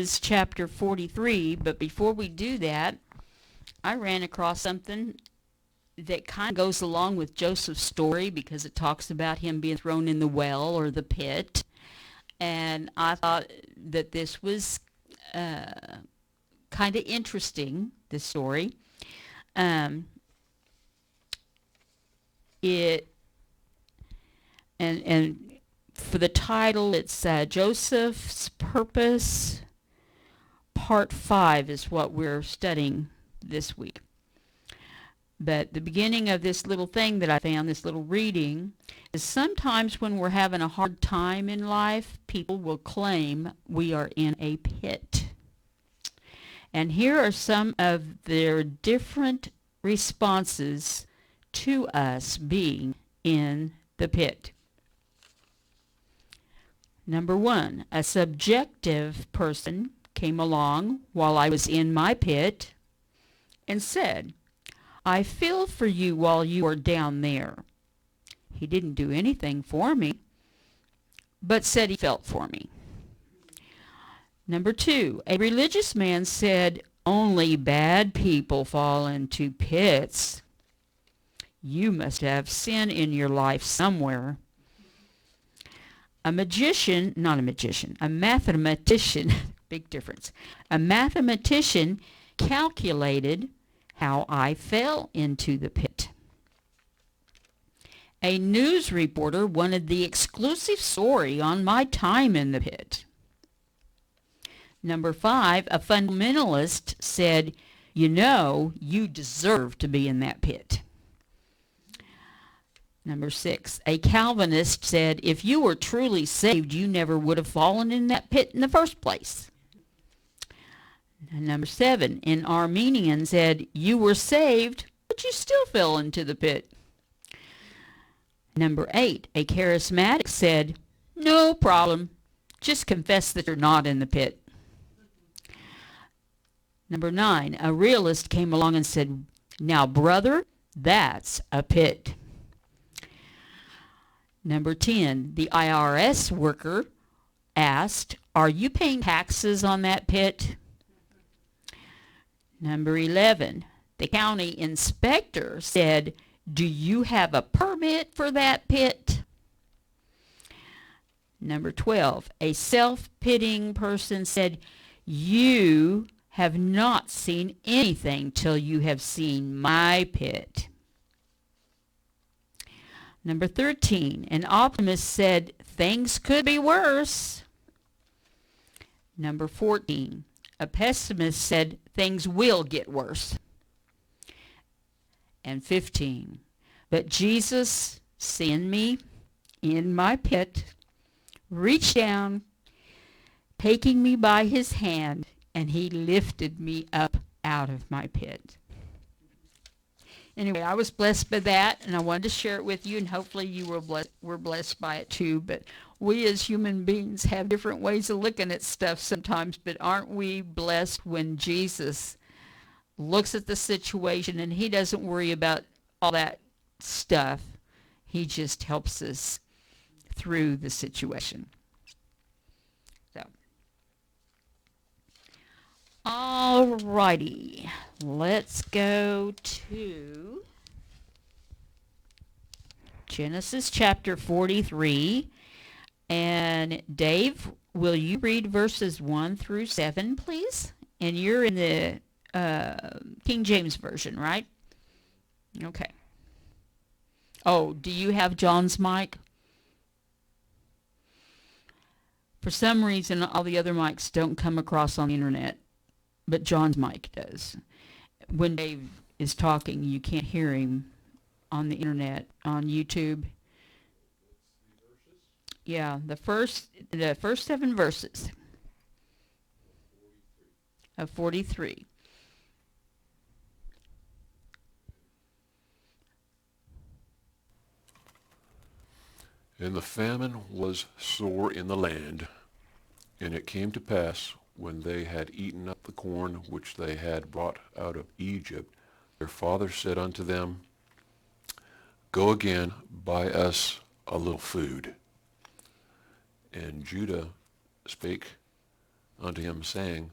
Genesis chapter 43, but before we do that, I ran across something that kind of goes along with Joseph's story because it talks about him being thrown in the well or the pit. And I thought that this was kind of interesting, this story. And for the title, it's Joseph's Purpose, Part 5 is what we're studying this week. But the beginning of this little thing that I found, this little reading, is sometimes when we're having a hard time in life, people will claim we are in a pit. And here are some of their different responses to us being in the pit. Number 1, a subjective person came along while I was in my pit and said, I feel for you while you are down there. He didn't do anything for me, but said he felt for me. Number 2, a religious man said, only bad people fall into pits. You must have sin in your life somewhere. A mathematician, big difference. A mathematician calculated how I fell into the pit. A news reporter wanted the exclusive story on my time in the pit. Number 5, a fundamentalist said, you deserve to be in that pit. Number 6, a Calvinist said, if you were truly saved, you never would have fallen in that pit in the first place. And number 7, an Armenian said, you were saved, but you still fell into the pit. Number 8, a charismatic said, no problem, just confess that you're not in the pit. Number 9, a realist came along and said, now brother, that's a pit. Number 10, the IRS worker asked, are you paying taxes on that pit? Number 11, the county inspector said, do you have a permit for that pit? Number 12, a self-pitying person said, you have not seen anything till you have seen my pit. Number 13, an optimist said, things could be worse. Number 14, a pessimist said, things will get worse. And 15, but Jesus, seeing me in my pit, reached down, taking me by his hand, and he lifted me up out of my pit. Anyway, I was blessed by that, and I wanted to share it with you, and hopefully you were blessed by it too. But we as human beings have different ways of looking at stuff sometimes, but aren't we blessed when Jesus looks at the situation and he doesn't worry about all that stuff. He just helps us through the situation. So, all righty, let's go to Genesis chapter 43. And Dave, will you read verses 1 through 7, please? And you're in the King James Version, right? Okay. Oh, do you have John's mic? For some reason, all the other mics don't come across on the internet, but John's mic does. When Dave is talking, you can't hear him on the internet, on YouTube. Yeah, the first 7 verses of 43. And the famine was sore in the land, and it came to pass, when they had eaten up the corn which they had brought out of Egypt, their father said unto them, Go again, buy us a little food. And Judah spake unto him, saying,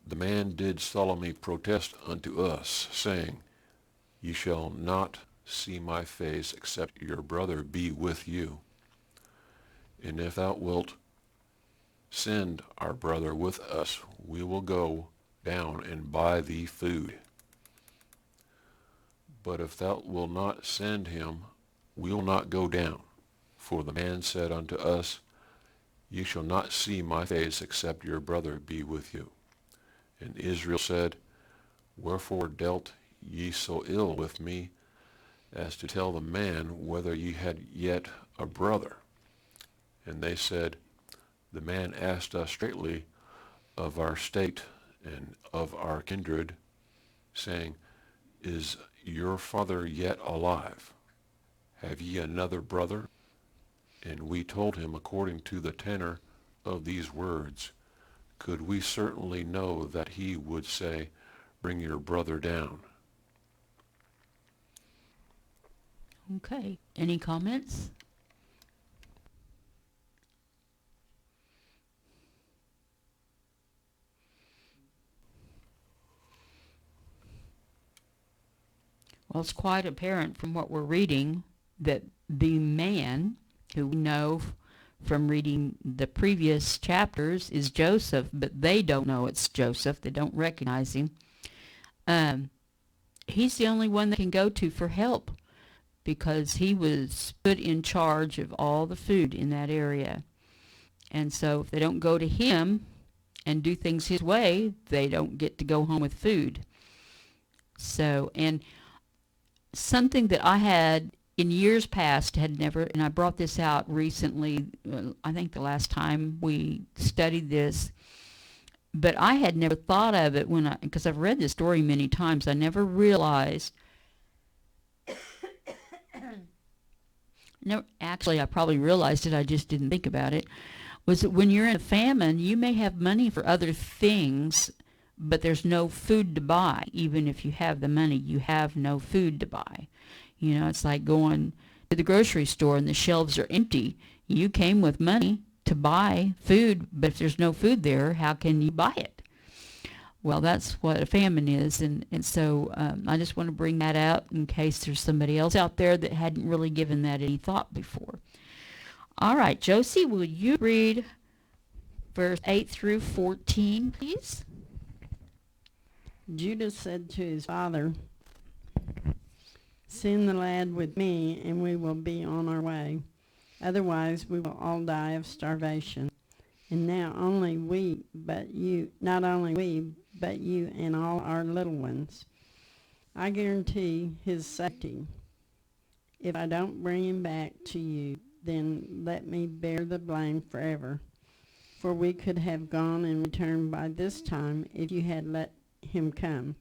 The man did solemnly protest unto us, saying, Ye shall not see my face, except your brother be with you. And if thou wilt send our brother with us, we will go down and buy thee food. But if thou wilt not send him, we will not go down. For the man said unto us, Ye shall not see my face, except your brother be with you. And Israel said, Wherefore dealt ye so ill with me, as to tell the man whether ye had yet a brother? And they said, The man asked us straitly of our state and of our kindred, saying, Is your father yet alive? Have ye another brother? And we told him according to the tenor of these words. Could we certainly know that he would say, Bring your brother down? Okay. Any comments? Well, it's quite apparent from what we're reading that the man, who we know from reading the previous chapters, is Joseph, but they don't know it's Joseph. They don't recognize him. He's the only one they can go to for help because he was put in charge of all the food in that area. And so if they don't go to him and do things his way, they don't get to go home with food. So, and something that I had in years past had never, and I brought this out recently, I think the last time we studied this, but I had never thought of it because I've read this story many times. I never realized, no, actually I probably realized it, I just didn't think about it, was that when you're in a famine, you may have money for other things, but there's no food to buy. Even if you have the money, you have no food to buy. You know, it's like going to the grocery store and the shelves are empty. You came with money to buy food, but if there's no food there, how can you buy it? Well, that's what a famine is, and so I just want to bring that out in case there's somebody else out there that hadn't really given that any thought before. All right, Josie, will you read verse 8 through 14, please? Judah said to his father, Send the lad with me, and we will be on our way. Otherwise, we will all die of starvation. And now not only we, but you and all our little ones. I guarantee his safety. If I don't bring him back to you, then let me bear the blame forever. For we could have gone and returned by this time if you had let him come.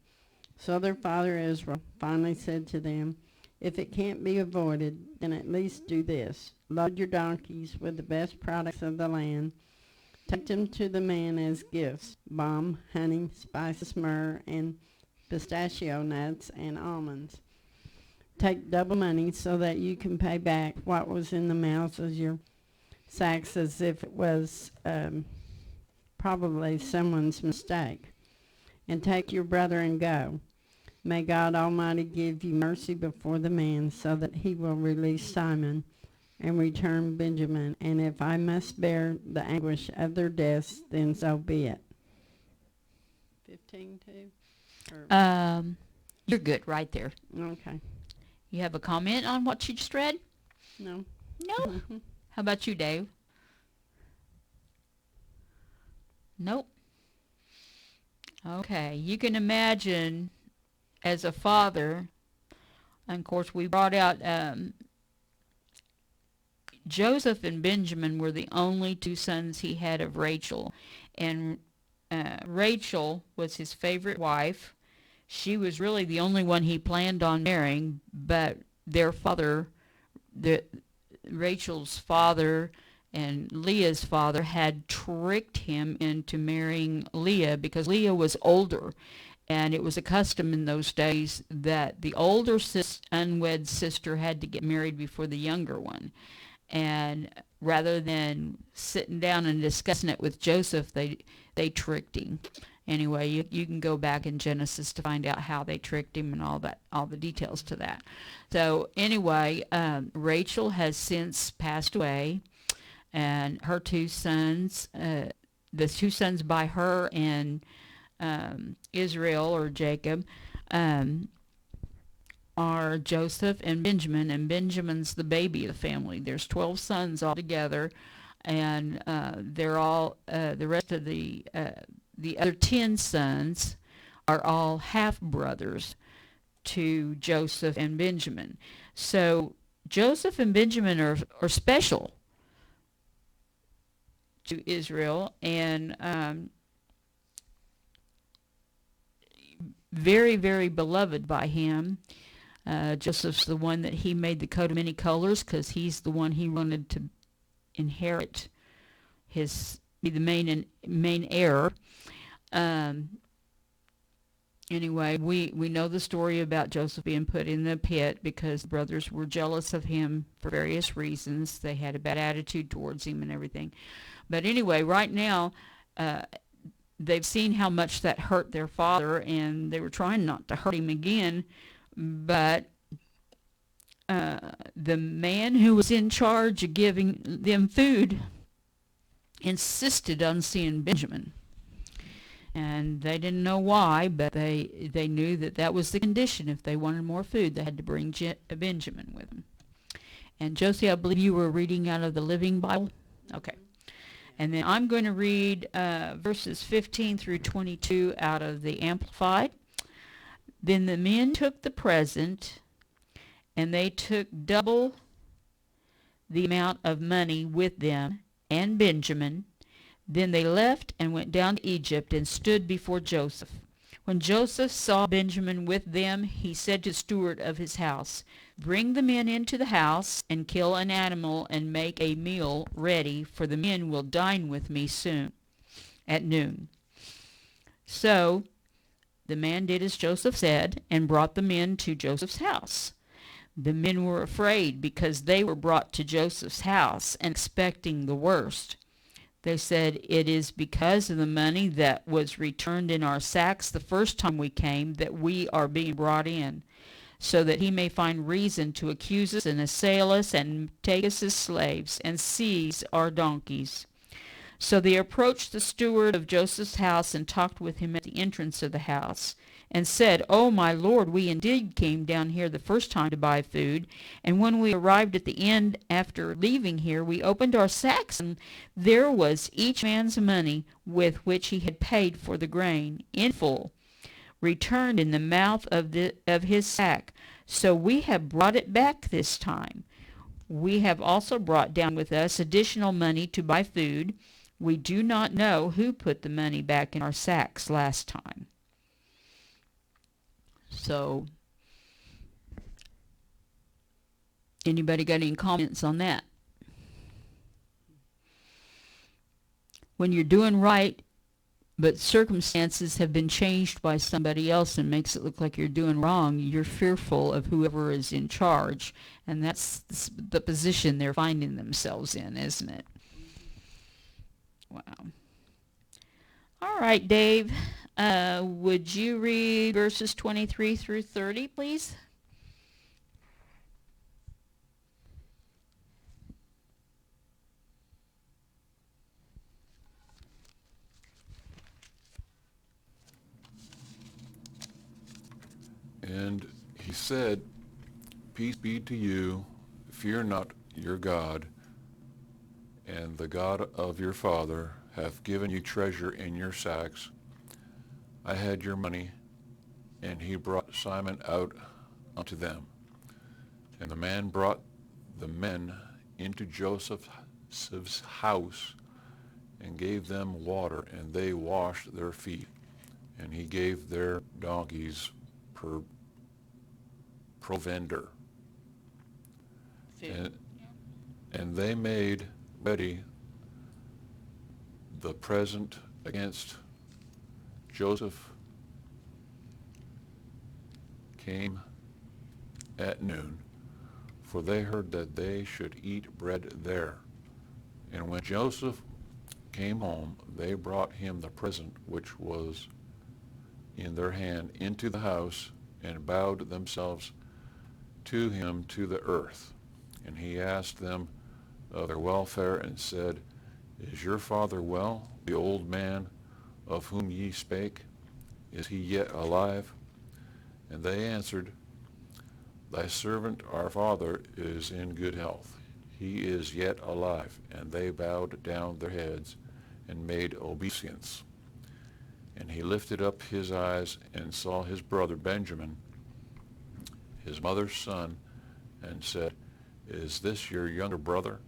So their father Israel finally said to them, If it can't be avoided, then at least do this. Load your donkeys with the best products of the land. Take them to the man as gifts: balm, honey, spices, myrrh, and pistachio nuts and almonds. Take double money so that you can pay back what was in the mouths of your sacks as if it was probably someone's mistake. And take your brother and go. May God Almighty give you mercy before the man, so that he will release Simon and return Benjamin. And if I must bear the anguish of their deaths, then so be it. 15 too? You're good right there. Okay. You have a comment on what you just read? No. No? How about you, Dave? Nope. Okay, you can imagine as a father, and of course we brought out Joseph and Benjamin were the only two sons he had of Rachel, and Rachel was his favorite wife. She was really the only one he planned on marrying, but their father, Rachel's father and Leah's father, had tricked him into marrying Leah because Leah was older, and it was a custom in those days that the older unwed sister had to get married before the younger one. And rather than sitting down and discussing it with Joseph, they tricked him. Anyway, you can go back in Genesis to find out how they tricked him and all the details to that. So anyway, Rachel has since passed away, and her two sons, the two sons by her and Israel or Jacob, are Joseph and Benjamin, and Benjamin's the baby of the family. There's 12 sons altogether, and they're all the rest of the other 10 sons are all half brothers to Joseph and Benjamin. So Joseph and Benjamin are special to Israel, and very, very beloved by him. Joseph's the one that he made the coat of many colors, because he's the one he wanted to inherit, be the main heir. Anyway, we know the story about Joseph being put in the pit because the brothers were jealous of him for various reasons. They had a bad attitude towards him and everything. But anyway, right now, they've seen how much that hurt their father, and they were trying not to hurt him again. But the man who was in charge of giving them food insisted on seeing Benjamin. And they didn't know why, but they knew that was the condition. If they wanted more food, they had to bring Benjamin with them. And Josie, I believe you were reading out of the Living Bible? Okay. And then I'm going to read verses 15 through 22 out of the Amplified. Then the men took the present, and they took double the amount of money with them and Benjamin. Then they left and went down to Egypt and stood before Joseph. When Joseph saw Benjamin with them, he said to the steward of his house, "Bring the men into the house and kill an animal and make a meal ready, for the men will dine with me soon at noon." So the man did as Joseph said and brought the men to Joseph's house. The men were afraid because they were brought to Joseph's house and expecting the worst. They said, "It is because of the money that was returned in our sacks the first time we came that we are being brought in, so that he may find reason to accuse us and assail us and take us as slaves and seize our donkeys." So they approached the steward of Joseph's house and talked with him at the entrance of the house, and said, "Oh, my lord, we indeed came down here the first time to buy food, and when we arrived at the end after leaving here, we opened our sacks, and there was each man's money with which he had paid for the grain, in full, returned in the mouth of his sack. So we have brought it back this time. We have also brought down with us additional money to buy food. We do not know who put the money back in our sacks last time." So, anybody got any comments on that? When you're doing right, but circumstances have been changed by somebody else and makes it look like you're doing wrong, you're fearful of whoever is in charge, and that's the position they're finding themselves in, isn't it? Wow. All right, Dave, would you read verses 23 through 30, please? And he said, "Peace be to you, fear not your God, and the God of your father hath given you treasure in your sacks. I had your money, and he brought Simon out unto them. And the man brought the men into Joseph's house, and gave them water, and they washed their feet. And he gave their donkeys provender. And they made ready the present against Joseph came at noon, for they heard that they should eat bread there. And when Joseph came home, they brought him the present which was in their hand into the house, and bowed themselves to him to the earth. And he asked them of their welfare, and said, Is your father well, the old man of whom ye spake? Is he yet alive? And they answered, Thy servant our father is in good health. He is yet alive. And they bowed down their heads and made obeisance. And he lifted up his eyes and saw his brother Benjamin, his mother's son, and said, Is this your younger brother,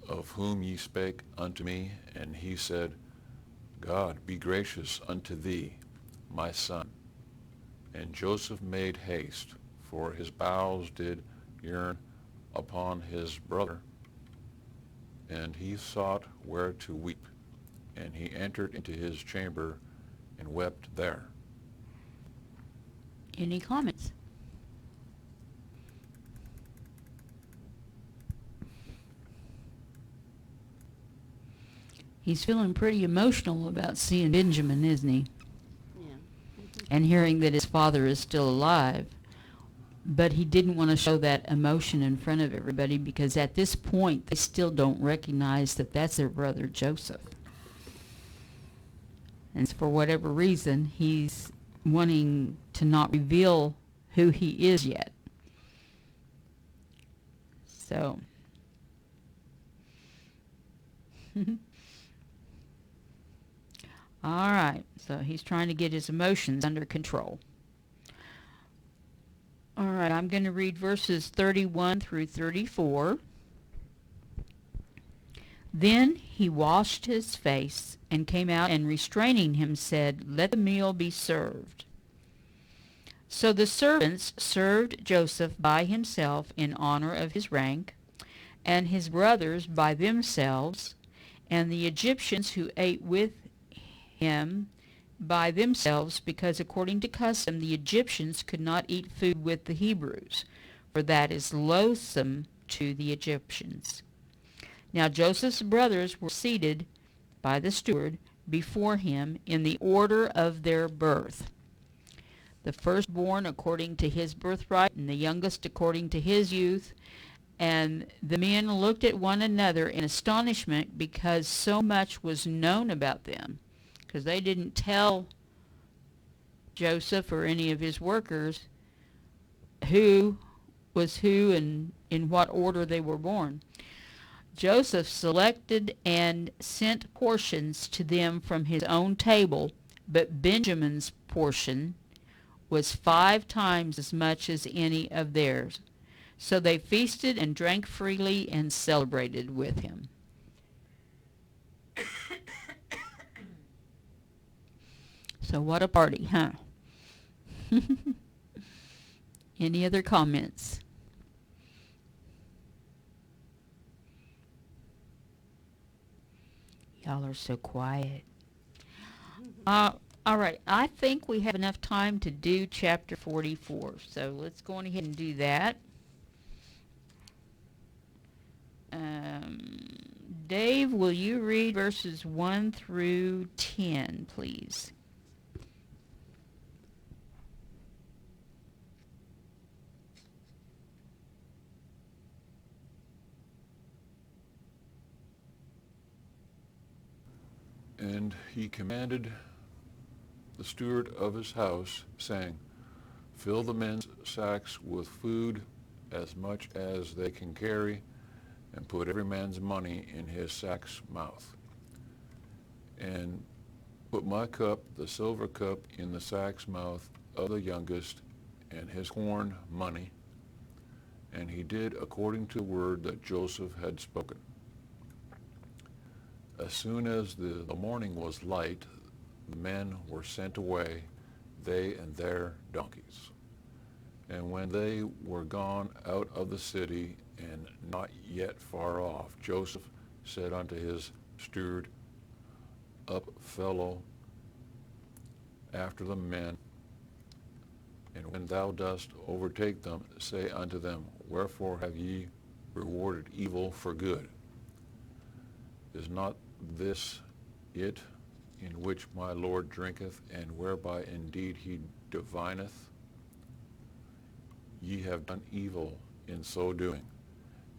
of whom ye spake unto me? And he said, God be gracious unto thee, my son. And Joseph made haste, for his bowels did yearn upon his brother, and he sought where to weep. And he entered into his chamber and wept there. Any comments? He's feeling pretty emotional about seeing Benjamin, isn't he? Yeah. And hearing that his father is still alive. But he didn't want to show that emotion in front of everybody, because at this point they still don't recognize that that's their brother Joseph. And for whatever reason, he's wanting to not reveal who he is yet. So, all right, so he's trying to get his emotions under control. All right, I'm going to read verses 31 through 34. Then he washed his face and came out, and restraining him said, Let the meal be served. So the servants served Joseph by himself in honor of his rank, and his brothers by themselves, and the Egyptians who ate with him by themselves, because according to custom the Egyptians could not eat food with the Hebrews, for that is loathsome to the Egyptians. Now Joseph's brothers were seated by the steward before him in the order of their birth, the firstborn according to his birthright, and the youngest according to his youth. And the men looked at one another in astonishment, because so much was known about them, because they didn't tell Joseph or any of his workers who was who and in what order they were born. Joseph selected and sent portions to them from his own table, but Benjamin's portion was 5 times as much as any of theirs. So they feasted and drank freely and celebrated with him. So what a party, huh? Any other comments? Y'all are so quiet. All right, I think we have enough time to do chapter 44. So let's go on ahead and do that. Dave, will you read verses 1 through 10, please? And he commanded the steward of his house, saying, Fill the men's sacks with food, as much as they can carry, and put every man's money in his sack's mouth. And put my cup, the silver cup, in the sack's mouth of the youngest, and his corn money. And he did according to the word that Joseph had spoken. As soon as the morning was light, the men were sent away, they and their donkeys. And when they were gone out of the city, and not yet far off, Joseph said unto his steward, Up, fellow, after the men, and when thou dost overtake them, say unto them, Wherefore have ye rewarded evil for good? Is not this it in which my Lord drinketh, and whereby indeed he divineth? Ye have done evil in so doing.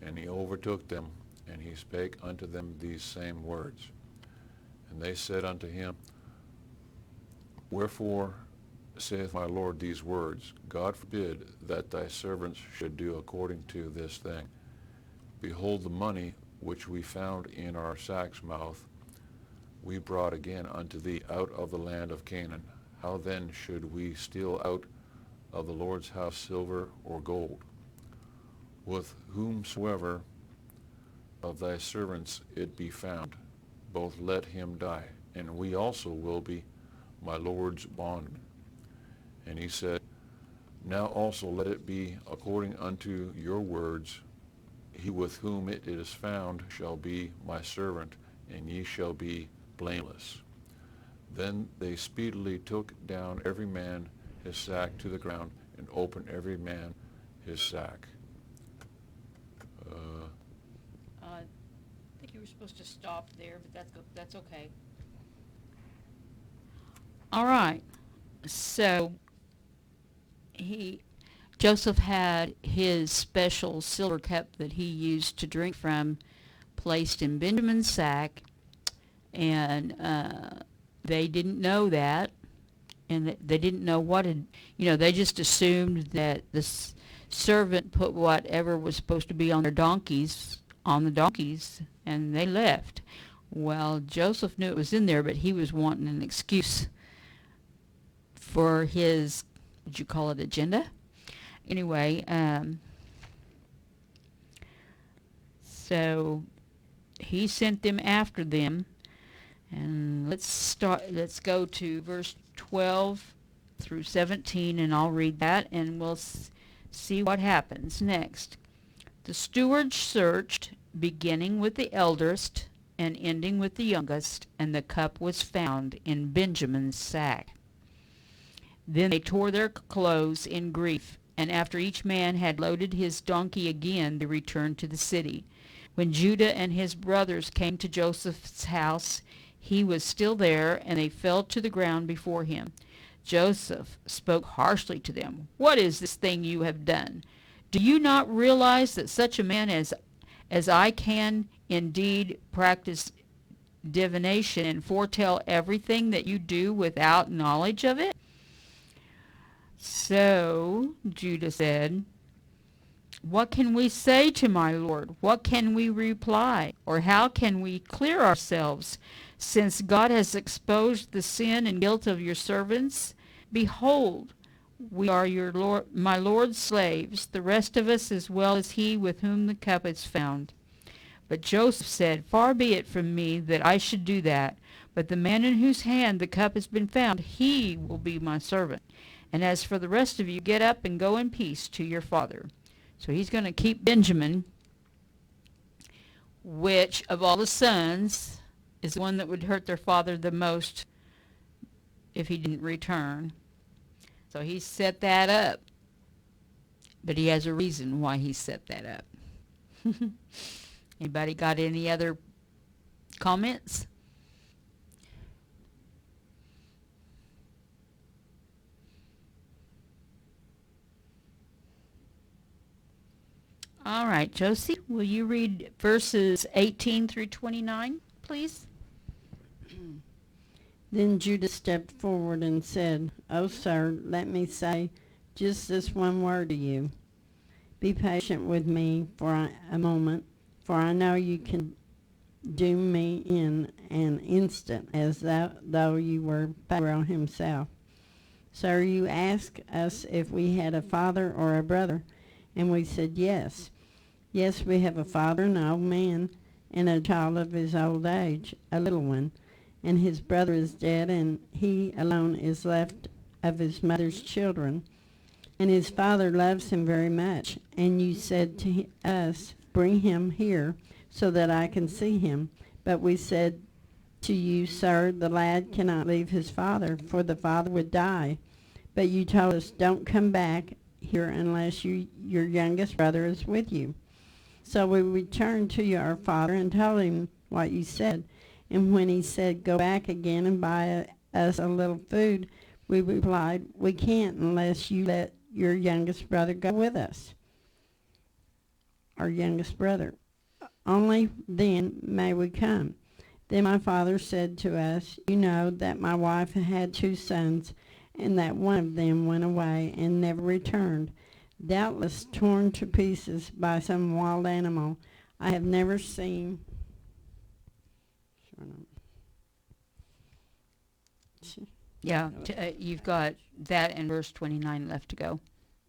And he overtook them, and he spake unto them these same words. And they said unto him, Wherefore saith my Lord these words? God forbid that thy servants should do according to this thing. Behold, the money which we found in our sack's mouth we brought again unto thee out of the land of Canaan. How then should we steal out of the Lord's house silver or gold? With whomsoever of thy servants it be found, both let him die, and we also will be my Lord's bondmen. And he said, Now also let it be according unto your words. He with whom it is found shall be my servant, and ye shall be blameless. Then they speedily took down every man his sack to the ground, and opened every man his sack. I think you were supposed to stop there, but that's okay. All right. So Joseph had his special silver cup that he used to drink from placed in Benjamin's sack, and they didn't know that, and they didn't know what had, they just assumed that the servant put whatever was supposed to be on the donkeys, and they left. Well, Joseph knew it was in there, but he was wanting an excuse for his, would you call it, agenda? Anyway, so he sent them after them, and let's go to verse 12 through 17, and I'll read that, and we'll see what happens next. The steward searched, beginning with the eldest and ending with the youngest, and the cup was found in Benjamin's sack. Then they tore their clothes in grief, and after each man had loaded his donkey again, they returned to the city. When Judah and his brothers came to Joseph's house, he was still there, and they fell to the ground before him. Joseph spoke harshly to them. What is this thing you have done? Do you not realize that such a man as I can indeed practice divination and foretell everything that you do without knowledge of it? So Judah said, What can we say to my Lord? What can we reply? Or how can we clear ourselves? Since God has exposed the sin and guilt of your servants, behold, we are my Lord's slaves, the rest of us as well as he with whom the cup is found. But Joseph said, Far be it from me that I should do that, but the man in whose hand the cup has been found, he will be my servant. And as for the rest of you, get up and go in peace to your father. So he's going to keep Benjamin, which of all the sons is the one that would hurt their father the most if he didn't return. So he set that up. But he has a reason why he set that up. Anybody got any other comments? All right, Josie, will you read verses 18 through 29, please? Then Judah stepped forward and said, O sir, let me say just this one word to you. Be patient with me for a moment, for I know you can doom me in an instant, as though you were Pharaoh himself. Sir, you asked us if we had a father or a brother, and we said yes. Yes, we have a father, an old man, and a child of his old age, a little one. And his brother is dead, and he alone is left of his mother's children. And his father loves him very much. And you said to us, Bring him here, so that I can see him. But we said to you, Sir, the lad cannot leave his father, for the father would die. But you told us, Don't come back here unless your youngest brother is with you. So we returned to our father and told him what you said. And when he said, go back again and buy us a little food, we replied, we can't unless you let your youngest brother go with us. Our youngest brother. Only then may we come. Then my father said to us, you know that my wife had 2 sons, and that one of them went away and never returned, doubtless torn to pieces by some wild animal. I have never seen... Yeah, you've got that and verse 29 left to go.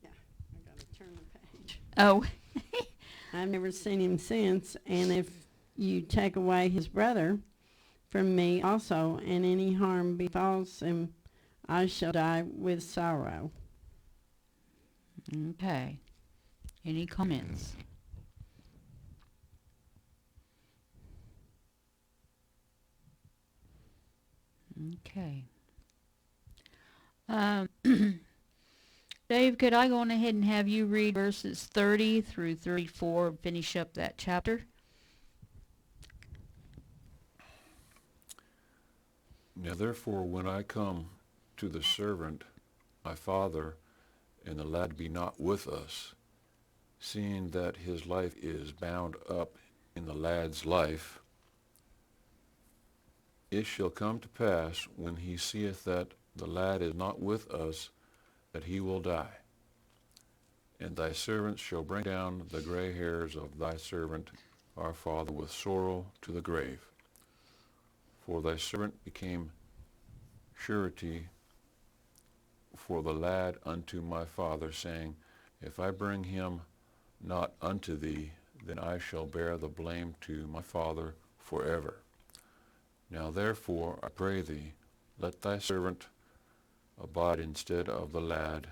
Yeah, I got to turn the page. Oh. I've never seen him since, and if you take away his brother from me also, and any harm befalls him, I shall die with sorrow. Okay. Any comments? Okay. Dave, could I go on ahead and have you read verses 30 through 34 and finish up that chapter? Now therefore, when I come to the servant, my father, and the lad be not with us, seeing that his life is bound up in the lad's life, it shall come to pass, when he seeth that the lad is not with us, that he will die. And thy servant shall bring down the gray hairs of thy servant, our father, with sorrow to the grave. For thy servant became surety for the lad unto my father, saying, if I bring him not unto thee, then I shall bear the blame to my father forever. Now therefore, I pray thee, let thy servant abide instead of the lad,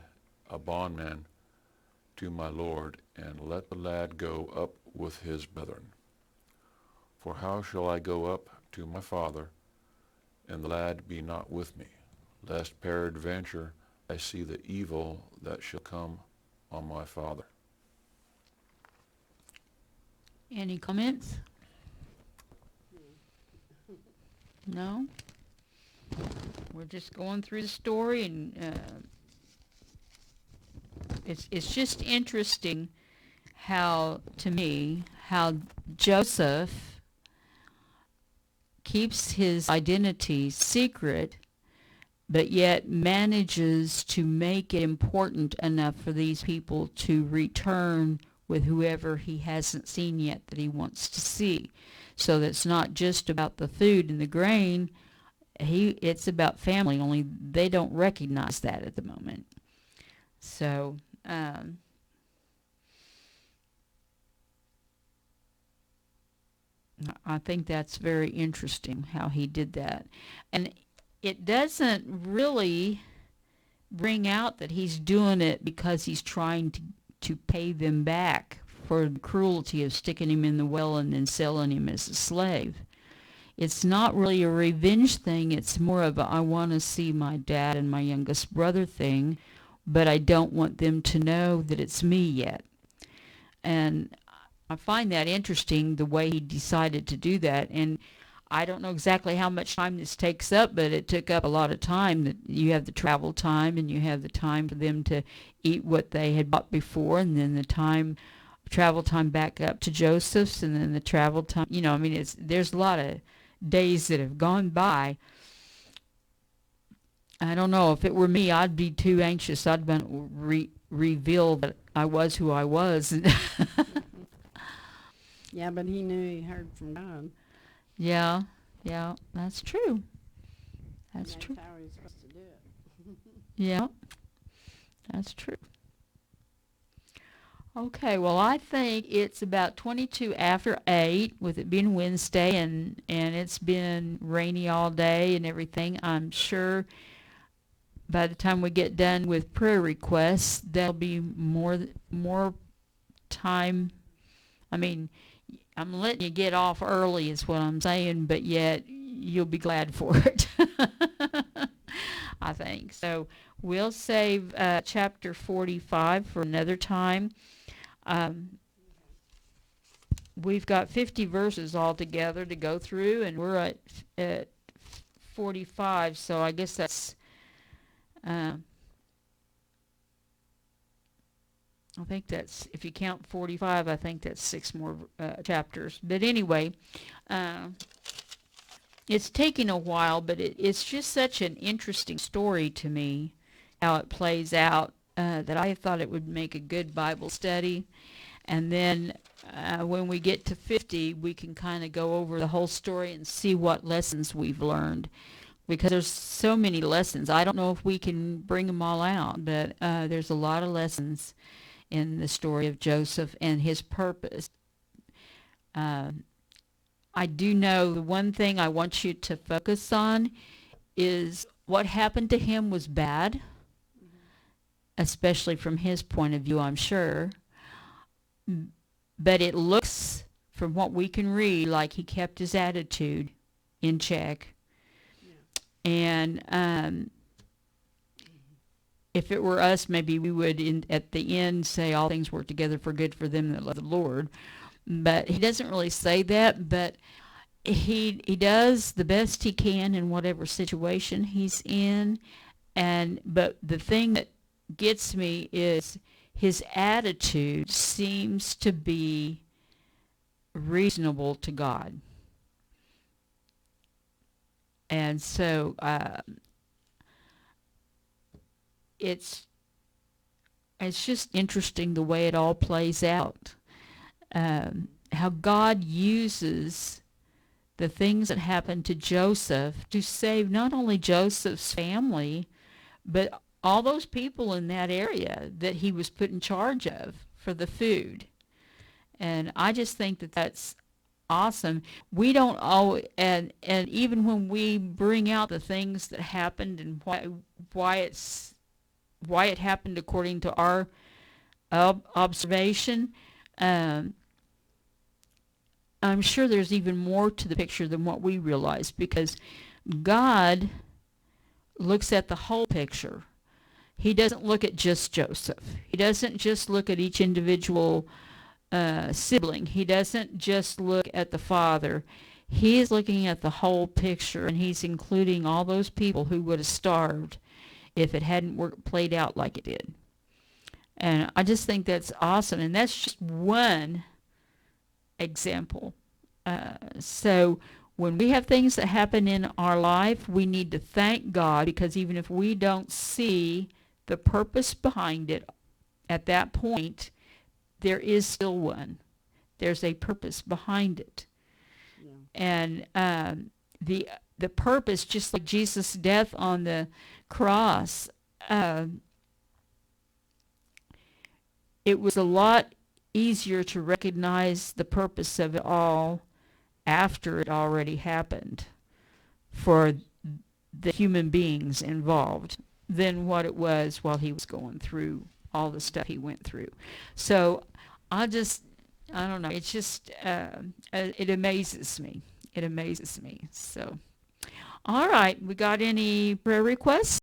a bondman to my lord, and let the lad go up with his brethren. For how shall I go up to my father, and the lad be not with me, lest peradventure I see the evil that shall come on my father? Any comments? No? We're just going through the story, and it's just interesting how, to me, how Joseph keeps his identity secret, but yet manages to make it important enough for these people to return with whoever he hasn't seen yet that he wants to see. So that's not just about the food and the grain. It's about family, only they don't recognize that at the moment. So, I think that's very interesting how he did that. And it doesn't really bring out that he's doing it because he's trying to pay them back for the cruelty of sticking him in the well and then selling him as a slave. It's not really a revenge thing. It's more of a, I want to see my dad and my youngest brother thing, but I don't want them to know that it's me yet. And I find that interesting, the way he decided to do that. And I don't know exactly how much time this takes up, but it took up a lot of time. That you have the travel time, and you have the time for them to eat what they had bought before, and then the travel time back up to Joseph's, and then the travel time. I mean, there's a lot of days that have gone by. I don't know. If it were me, I'd be too anxious. I'd been reveal that I was who I was. Yeah, but he knew he heard from God. Yeah, that's true. That's true. That's how he's supposed to do it. Yeah, that's true. Okay, well, I think it's about 22 after 8, with it being Wednesday, and it's been rainy all day and everything. I'm sure by the time we get done with prayer requests, there'll be more time. I mean, I'm letting you get off early is what I'm saying, but yet you'll be glad for it. I think. So we'll save chapter 45 for another time. Um, we've got 50 verses altogether to go through, and we're at 45, so I guess that's, uh, I think that's, if you count 45, I think that's 6 more chapters. But anyway, uh, it's taking a while, but it's just such an interesting story to me, how it plays out, that I thought it would make a good Bible study. And then when we get to 50, we can kind of go over the whole story and see what lessons we've learned. Because there's so many lessons. I don't know if we can bring them all out, but there's a lot of lessons in the story of Joseph and his purpose. I do know the one thing I want you to focus on is what happened to him was bad, especially from his point of view, I'm sure. But it looks, from what we can read, like he kept his attitude in check. And if it were us, maybe we would, at the end, say all things work together for good for them that love the Lord. But he doesn't really say that, but he does the best he can in whatever situation he's in. But the thing that gets me is his attitude seems to be reasonable to God. And so it's just interesting the way it all plays out. How God uses the things that happened to Joseph to save not only Joseph's family, but all those people in that area that he was put in charge of for the food. And I just think that that's awesome. We don't always, and even when we bring out the things that happened and why it happened according to our observation, I'm sure there's even more to the picture than what we realize, because God looks at the whole picture. He doesn't look at just Joseph. He doesn't just look at each individual sibling. He doesn't just look at the father. He is looking at the whole picture, and he's including all those people who would have starved if it hadn't played out like it did. And I just think that's awesome, and that's just one example. So when we have things that happen in our life, we need to thank God, because even if we don't see the purpose behind it at that point, there is still one. There's a purpose behind it. Yeah. And the purpose, just like Jesus' death on the cross, it was a lot easier to recognize the purpose of it all after it already happened for the human beings involved than what it was while he was going through all the stuff he went through. So I don't know, it's just, it amazes me. It amazes me. So, all right, we got any prayer requests?